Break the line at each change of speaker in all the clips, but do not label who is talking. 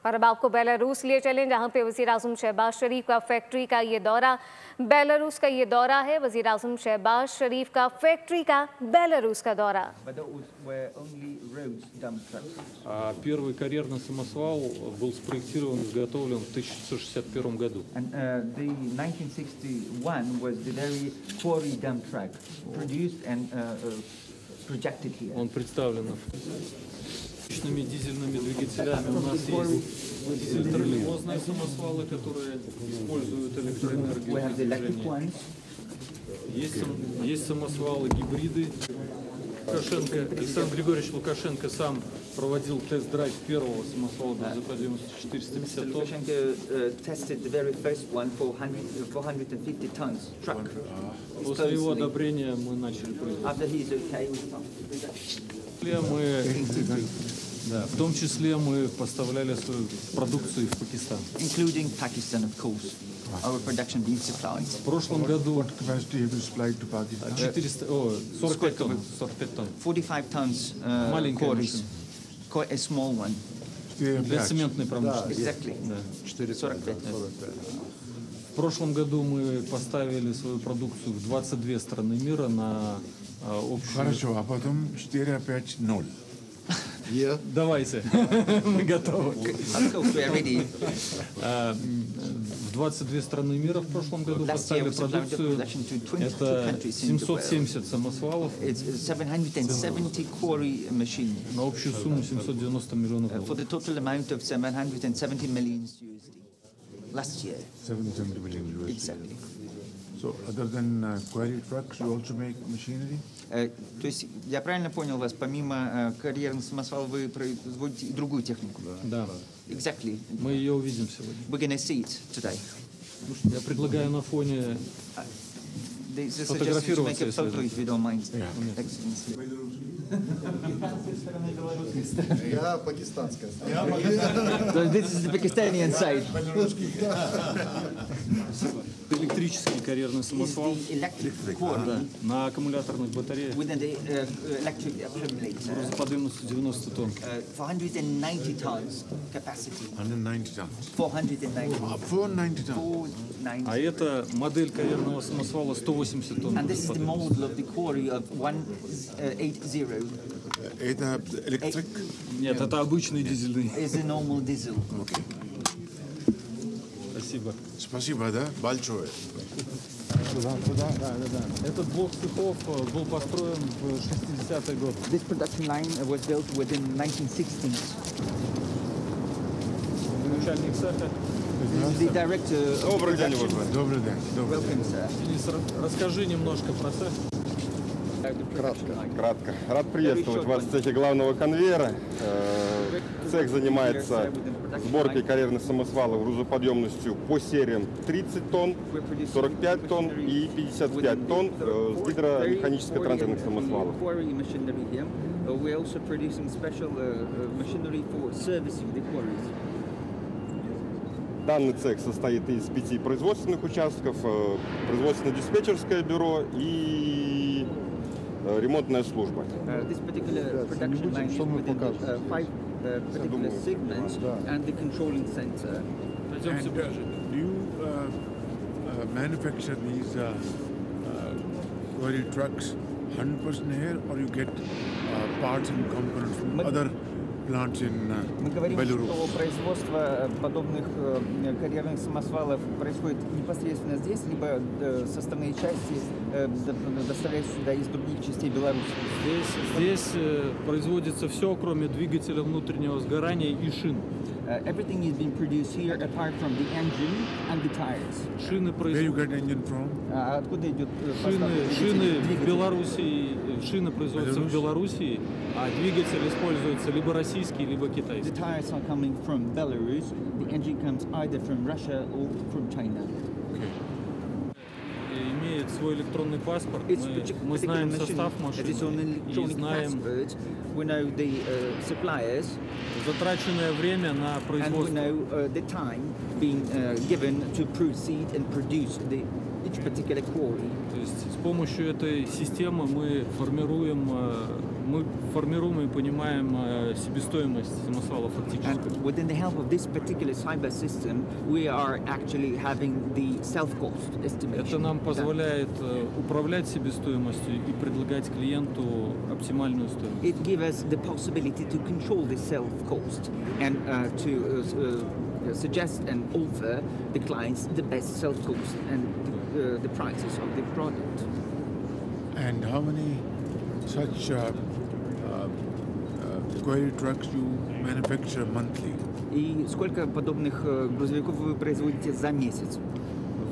और अब आपको बेलारूस लिए चलें, जहां पे वज़ीर आज़म शहबाज शरीफ का फैक्ट्री का ये दौरा, बेलारूस का ये दौरा है। वज़ीर आज़म शहबाज शरीफ का फैक्ट्री का बेलारूस का दौरा।
Первый карьерный самосвал был спроектирован и изготовлен в 1961 году.
The 1961 was the very quarry dump truck produced and projected here.
Он представлен мощными дизельными двигателями. У нас есть дизель-троллейбусные самосвалы, которые используют электроэнергию для движения. Есть самосвалы гибриды. Александр Григорьевич Лукашенко сам проводил тест-драйв первого самосвала грузоподъемностью 450 тонн.
Tested the very first one for 450 tons truck.
После его одобрения мы начали производство.
After he is okay, we start.
В том числе мы поставляли свою продукцию в Пакистан.
Including Pakistan, of course. Our production being supplied.
В прошлом году
45
тонн.
45 tons quarries. Quite a small one.
Для цементной промышленности.
Exactly. 45.
В прошлом году мы поставили свою продукцию в 22 страны мира на общую...
Хорошо, а потом 4-5-0.
Давайте, мы готовы. В 22 страны мира в прошлом году поставили продукцию. Это 770 самосвалов на общую сумму 790 миллионов долларов.
For the total amount of 770 million USD last year.
770 million USD.
Exactly.
So, other than quarry trucks, you also make machinery?
То есть, я правильно понял вас, помимо карьерных самосвалов вы производите и другую технику?
Да.
Exactly.
Мы ее увидим сегодня.
We're going to see it today.
Я предлагаю на фоне
сфотографироваться, if you don't mind.
Я пакистанская.
This is the Pakistani side.
Электрический карьерный самосвал на аккумуляторных батареях грузоподъемностью 90 тонн.
490 tons capacity.
190 tons.
490.
490 tons.
А это модель карьерного самосвала 180 тонн.
And this is the model of the quarry of 180.
Это электрик?
Нет, это обычный дизельный.
Is a normal diesel.
Okay.
Спасибо.
Спасибо, да? Большое.
Этот блок цехов был построен в 60-й год.
This production line was built within 1960s.
Начальник цеха.
The director.
Добрый день, уважаемый.
Добрый день.
Welcome, sir.
Денис, расскажи немножко про цех.
Кратко. Рад приветствовать вас в цехе главного конвейера. Цех занимается сборкой карьерных самосвалов грузоподъемностью по сериям 30 тонн, 45 тонн и 55 тонн с гидромеханическо-трансферных самосвалов. Данный цех состоит из 5 производственных участков, производственно-диспетчерское бюро и ремонтная служба.
This particular production line is within 5 particular segments and the controlling center.
Do you manufacture these quarry trucks 100% here, or you get parts and components from other plants in
Мы говорим,
Belarus?
что производство подобных карьерных самосвалов происходит непосредственно здесь, либо составные части доставляются сюда из других частей Беларуси.
Здесь производится все, кроме двигателя внутреннего сгорания и шин.
Everything is being produced here apart from the engine and the tires.
Шины
Where you
производятся.
get engine from?
Откуда идет
Шины в Белоруссии, шины производятся в Белоруссии, а двигатель используется либо российский, либо
The
китайский.
tires are coming from Belarus. The engine comes either from Russia or from China.
Имеет свой электронный паспорт.
It's
Мы знаем
particular
состав
machine. It is on
машины и
electronic
знаем
passport. We know the suppliers
затраченное время на
and we
производство.
know the time being given to proceed and produce the each particular quarry.
То есть с помощью этой системы мы формируем и понимаем себестоимость самосвала фактически.
And within the help of this particular cyber system, we are actually having the self-cost estimation.
Это нам позволяет управлять себестоимостью и предлагать клиенту оптимальную стоимость.
It gives us the possibility to control the self-cost and to suggest and offer the clients the best self-cost and the prices of the product.
And how many such quarry trucks you manufacture monthly?
И сколько подобных грузовиков вы производите за месяц?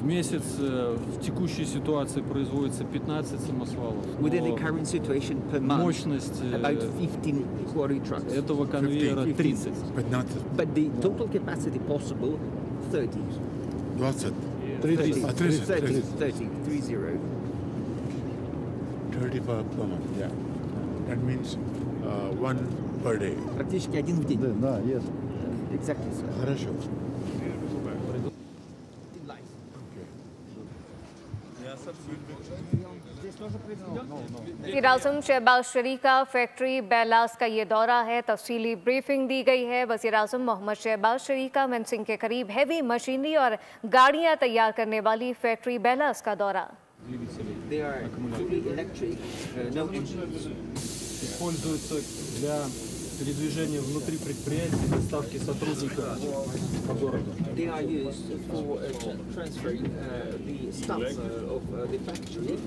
В месяц в текущей ситуации производится 15 самосвалов.
Within the
Но
current situation per month,
мощность
about 15 quarry trucks.
этого конвейера 30.
15.
But the total capacity possible, 30.
20.
30.
30.
30.
30 per month, yeah. That means one per day.
Практически один в день.
Да, yes.
Exactly, sir.
Хорошо.
वज़ीर आज़म शहबाज शरीफ का फैक्ट्री बेलास का ये दौरा है। तफसीली ब्रीफिंग दी गई है। वज़ीर आज़म मोहम्मद शहबाज शरीफ का मेंसिंग के करीब हैवी मशीनरी और गाड़ियां तैयार करने वाली फैक्ट्री बेलास का दौरा।
They are fully electric, no engines.
Используются для передвижения внутри предприятий, доставки сотрудников по городу.
They are used for transferring the stuff of the factory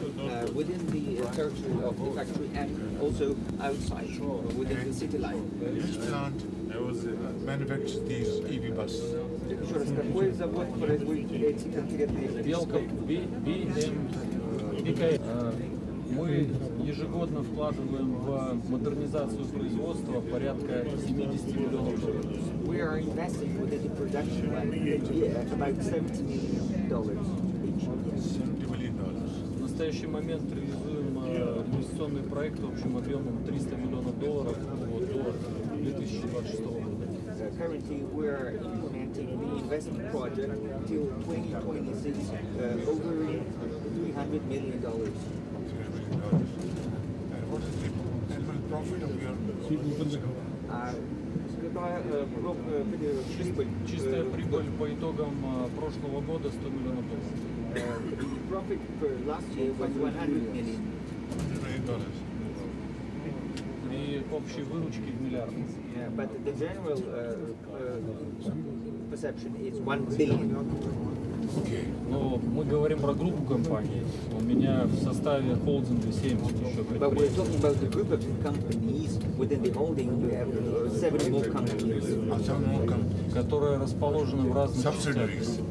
within the territory of the factory and also outside within the city line.
Which plant manufactures these EV buses?
Еще раз, какой завод производит эти конкретные
Белка, мы ежегодно вкладываем в модернизацию производства порядка 70 миллионов долларов.
We are investing within the production line each year about $70 million each year.
$70 million.
В настоящий момент реализуем инвестиционный проект общим объемом 300 миллионов долларов до 2026 года.
Currently, we are implementing the investment project till 2026, over $300 million.
And what is the annual profit of your
Какая прибыль?
Чистая прибыль по итогам прошлого года 100 миллионов долларов.
The profit for last year was $100 million.
$100 million?
При общей выручке в миллиард.
Yeah, but the general perception is $1 billion.
Но мы говорим про группу компаний. У меня в составе холдинга 7 еще
But we're
предприятий.
talking about the group of companies within the holding. We have 7 more companies.
Some more
Которые расположены в разных
subsidiaries.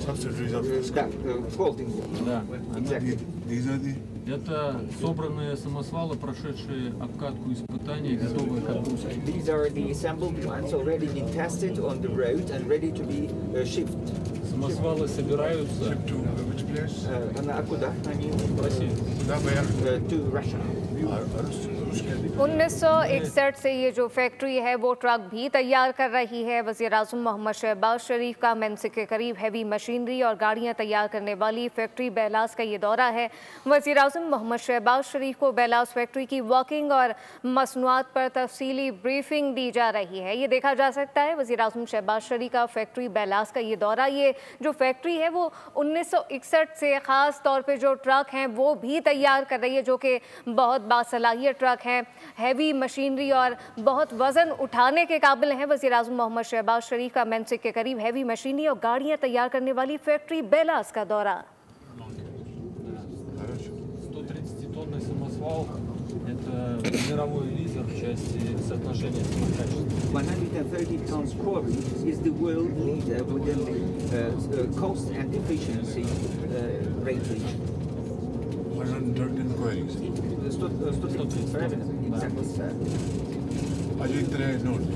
Subsidiaries of this
That holding.
Да.
Exactly.
These are the
Это собранные самосвалы, прошедшие обкатку испытаний, готовые к отгрузке.
These are the assembled ones already been tested on the road and ready to be shipped.
Самосвалы собираются
to which place?
А куда они?
в России.
Да, where?
To Russia.
1961 से ये जो फैक्ट्री है वो ट्रक भी तैयार कर रही है। वज़ीर आज़म मोहम्मद शहबाज शरीफ का मेंसिक के करीब हैवी मशीनरी और गाड़ियां तैयार करने वाली फैक्ट्री बेलास का ये दौरा है। वज़ीर आज़म मोहम्मद शहबाज शरीफ को बेलास फैक्ट्री की वर्किंग और मसनूआत पर तफसीली ब्रीफिंग दी जा रही है। ये देखा जा सकता है वज़ीर आज़म शहबाज शरीफ का फैक्ट्री बेलास का ये दौरा। ये जो फैक्ट्री है वो 1961 से ख़ास तौर पर जो ट्रक हैं वो भी तैयार कर रही है, जो कि बहुत बासलाहियत ट्रक हैं, हैवी मशीनरी और बहुत वज़न उठाने के काबिल हैं। वज़ीर आज़म मोहम्मद शहबाज शरीफ का मेंसिक के करीब हैवी मशीनरी और गाड़ियाँ तैयार करने वाली फैक्ट्री बेलास का दौरा।
130-тонный самосвал – это мировой лидер в части соотношения цена-качество.
130 tons quarry is the world leader within the cost and efficiency range.
113 quarries.
130, правильно? Exactly, sir.
Ajitra Note.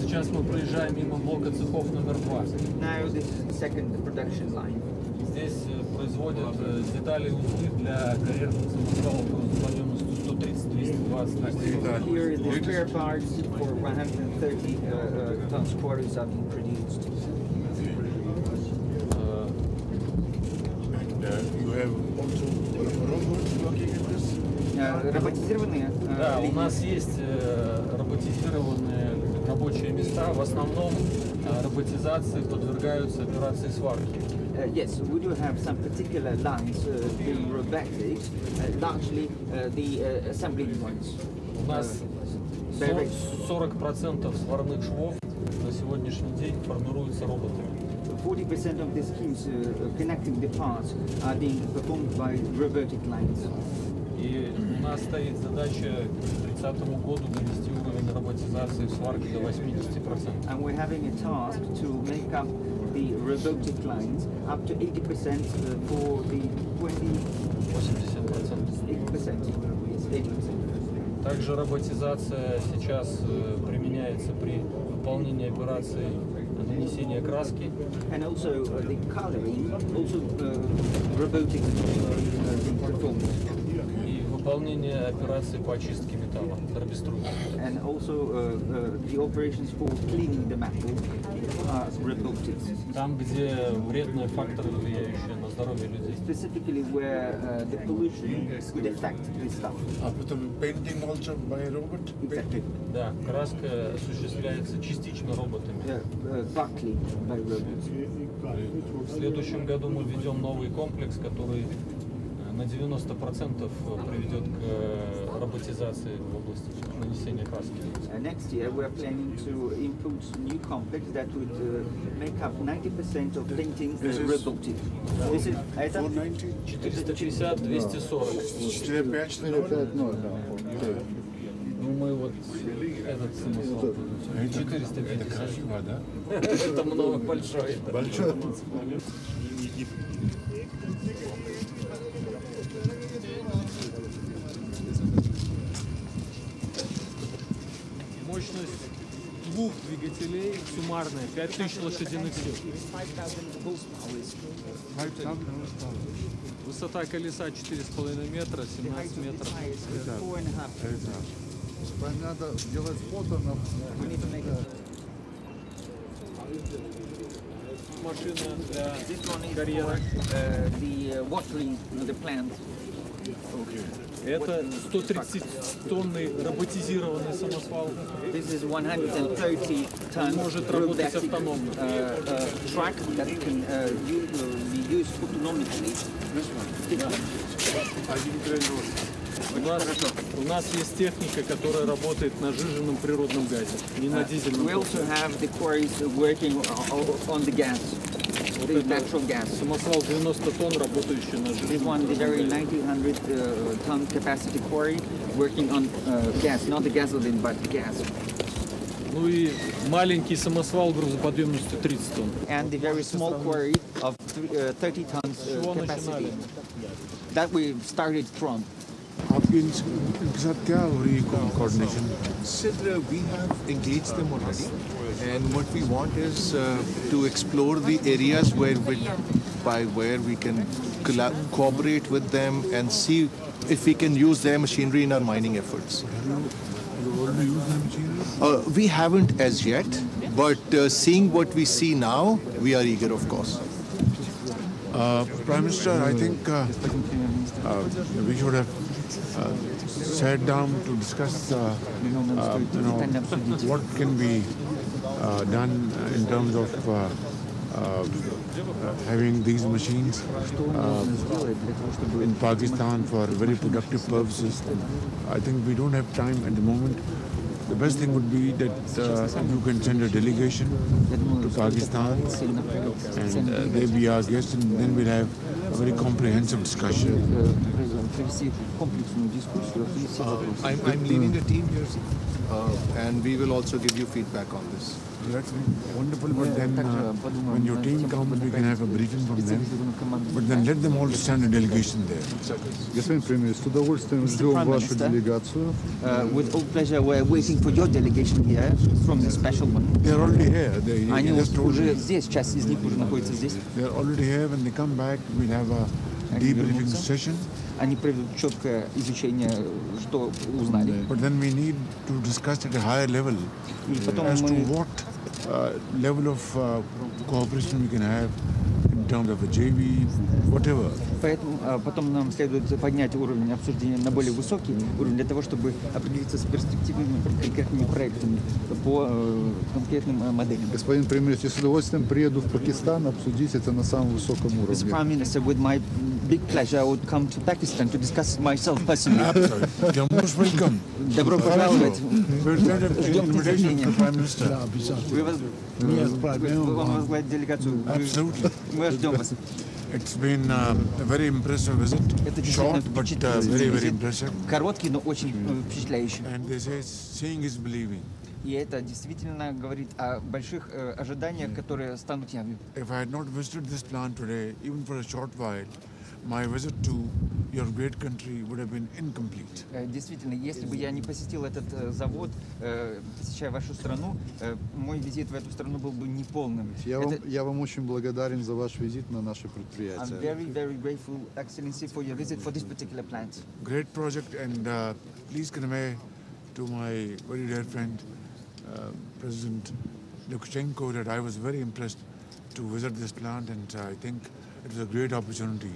Сейчас мы проезжаем мимо блока цехов номер 2.
Now this is the second production line.
Здесь производят детали и узлы для карьерных самосвалов грузоподъемностью 130-220.
Here is the spare parts for 130 tons quarries are being produced.
have also robots working in this?
Роботизированные
Да, у
линии.
нас есть роботизированные рабочие места. В основном роботизации подвергаются операции сварки.
Yes, we do have some particular lines being robotic, largely the assembly ones.
У нас 40% сварных швов на сегодняшний день формируются роботами.
40% of the schemes connecting the parts are being performed by robotic lines.
И у нас стоит задача к 2030 году довести уровень роботизации в сварке до 80%.
And we're having a task to make up the robotic lines up to 80% for the 80%. 80%.
Также роботизация сейчас применяется при выполнении операций нанесения краски.
And also the coloring, also robotic being performed.
И выполнение операций по очистке металла, дробестройки.
And also the operations for cleaning the metal are robotic.
Там, где вредные факторы, влияющие на здоровье людей.
Specifically where the pollution would affect this stuff.
After painting also by a robot?
Exactly.
Да, краска осуществляется частично роботами.
Partly by robots.
В следующем году мы введем новый комплекс, который на 90% приведет к роботизации в области нанесения краски.
Next year we are planning to input new complex that would make up 90% of painting robotic. This is
490?
450, 240.
450?
Ну мы вот этот самосвал. 450.
Это красиво, да?
Это много большой.
Большой.
Мощность двух двигателей суммарная 5000 лошадиных сил. Высота колеса 4,5 метра, 17 метров.
Надо делать фото на...
Машина для
This one is
карьера.
for the watering the plant.
Это 130-тонный роботизированный самосвал.
This is 130 ton
Может работать
robotic
автономно.
truck that can be used autonomically.
У нас есть техника, которая работает на сжиженном природном газе, не на дизельном.
We also have the quarries working on the gas, the natural gas.
Самосвал 90 тонн, работающий на
This
жиженном.
one, the very 1900 ton capacity quarry working on gas, not the gasoline, but the gas.
Ну и маленький самосвал грузоподъемностью 30 тонн.
And the very small quarry of 30 tons capacity that we started from.
आपकी इनके साथ क्या हो रही है coordination?
Sir, we have engaged them already, and what we want is to explore the areas by where we can cooperate with them and see if we can use their machinery in our mining efforts.
You already use the machinery?
We haven't as yet, but seeing what we see now, we are eager, of course.
Prime Minister, I think we should have sat down to discuss what can be done in terms of having these machines in Pakistan for very productive purposes. I think we don't have time at the moment. The best thing would be that you can send a delegation to Pakistan and they be our guests, and then we'll have a very comprehensive discussion.
I'm leading a team here, and we will also give you feedback on this.
That's wonderful, but then when your team comes, we can have a briefing from them. But then let them all send a delegation there.
Господин премьер, с удовольствием ждем вашу делегацию.
With all pleasure, we're waiting for your delegation here from the special one.
They're already here.
Они уже здесь, часть из них уже находится здесь.
They're already here. When they come back, we'll have a debriefing session.
Они проведут четкое изучение, что узнали.
But then we need to discuss at a higher level
И потом
as to
мы
what level of cooperation we can have in in terms of a JV, whatever.
Поэтому потом нам следует поднять уровень обсуждения на более высокий уровень для того, чтобы определиться с перспективными конкретными проектами по конкретным моделям.
Господин премьер-министр, с удовольствием приеду в Пакистан обсудить это на самом высоком
As
уровне.
Prime Minister, with my big pleasure, I would come to Pakistan to discuss myself personally.
Absolutely. You're most welcome.
Добро пожаловать.
We'll send an invitation to the Prime Minister.
Вам возглавить делегацию.
Absolutely.
Мы ждем вас.
It's been a very impressive visit.
Это
Short,
действительно
but very, very impressive.
короткий, но очень впечатляющий.
And they say seeing is believing.
И это действительно говорит о больших ожиданиях, которые станут явью.
If I had not visited this plant today, even for a short while, my visit to your great country would have been incomplete.
Действительно, если бы я не посетил этот завод, посещая вашу страну, мой визит в эту страну был бы неполным.
Я вам очень благодарен за ваш визит на наше
I'm
предприятие.
very, very grateful, Excellency, for your visit for this particular plant.
Great project, and please convey to my very dear friend, President Lukashenko, that I was very impressed to visit this plant, and I think it was a great opportunity.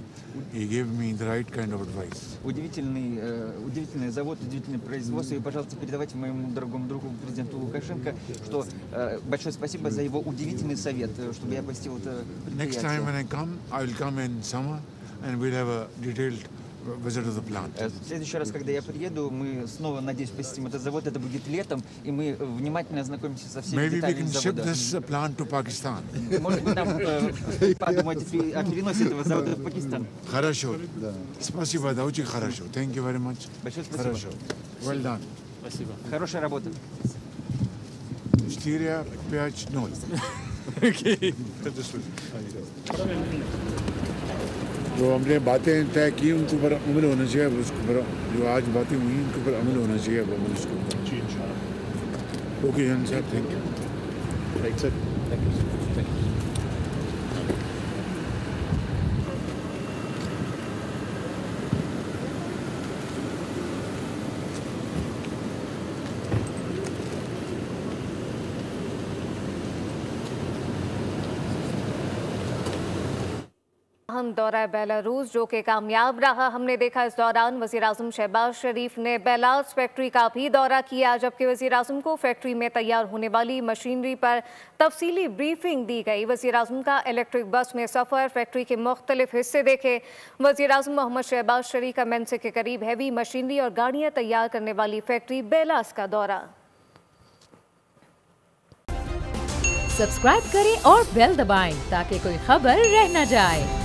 He gave me the right kind of advice.
Удивительный завод, удивительное производство. И, пожалуйста, передавайте моему дорогому другу, президенту Лукашенко, что большое спасибо за его удивительный совет, чтобы я посетил это
Next time when
предприятие.
I come, I will come in summer, and we'll have a detailed visit of the plant.
В следующий раз, когда я приеду, мы снова, надеюсь, посетим этот завод. Это будет летом, и мы внимательно ознакомимся со всеми
Maybe we
деталями
can ship
завода.
this plant to Pakistan.
Может быть, нам подумать о переносе этого завода в Пакистан.
Хорошо. Спасибо, да, очень хорошо. Thank you very much.
Большое спасибо.
Хорошо. Well done.
Спасибо.
Хорошая работа.
Styria 5-0. जो हमने बातें तय की उनको पर अमल होना चाहिए, अब उसको पर जो आज बातें हुई उनको पर अमल होना चाहिए, अब अमल उसको ओके जन साहब, थैंक यू।
अहम दौरा बेलारूस जो कि कामयाब रहा। हमने देखा इस दौरान वज़ीर आज़म शहबाज शरीफ ने बेलास फैक्ट्री का भी दौरा किया, जबकि वज़ीर आज़म को फैक्ट्री में तैयार होने वाली मशीनरी पर तफसीली ब्रीफिंग दी गई। वज़ीर आज़म का इलेक्ट्रिक बस में सफ़र, फैक्ट्री के मुख्तलिफ हिस्से देखे। वज़ीर आज़म मोहम्मद शहबाज शरीफ का मेंसे के करीब हैवी मशीनरी और गाड़ियाँ तैयार करने वाली फैक्ट्री बेलास का दौरा।
सब्सक्राइब करें और बेल दबाएं ताकि कोई खबर रह न जाए।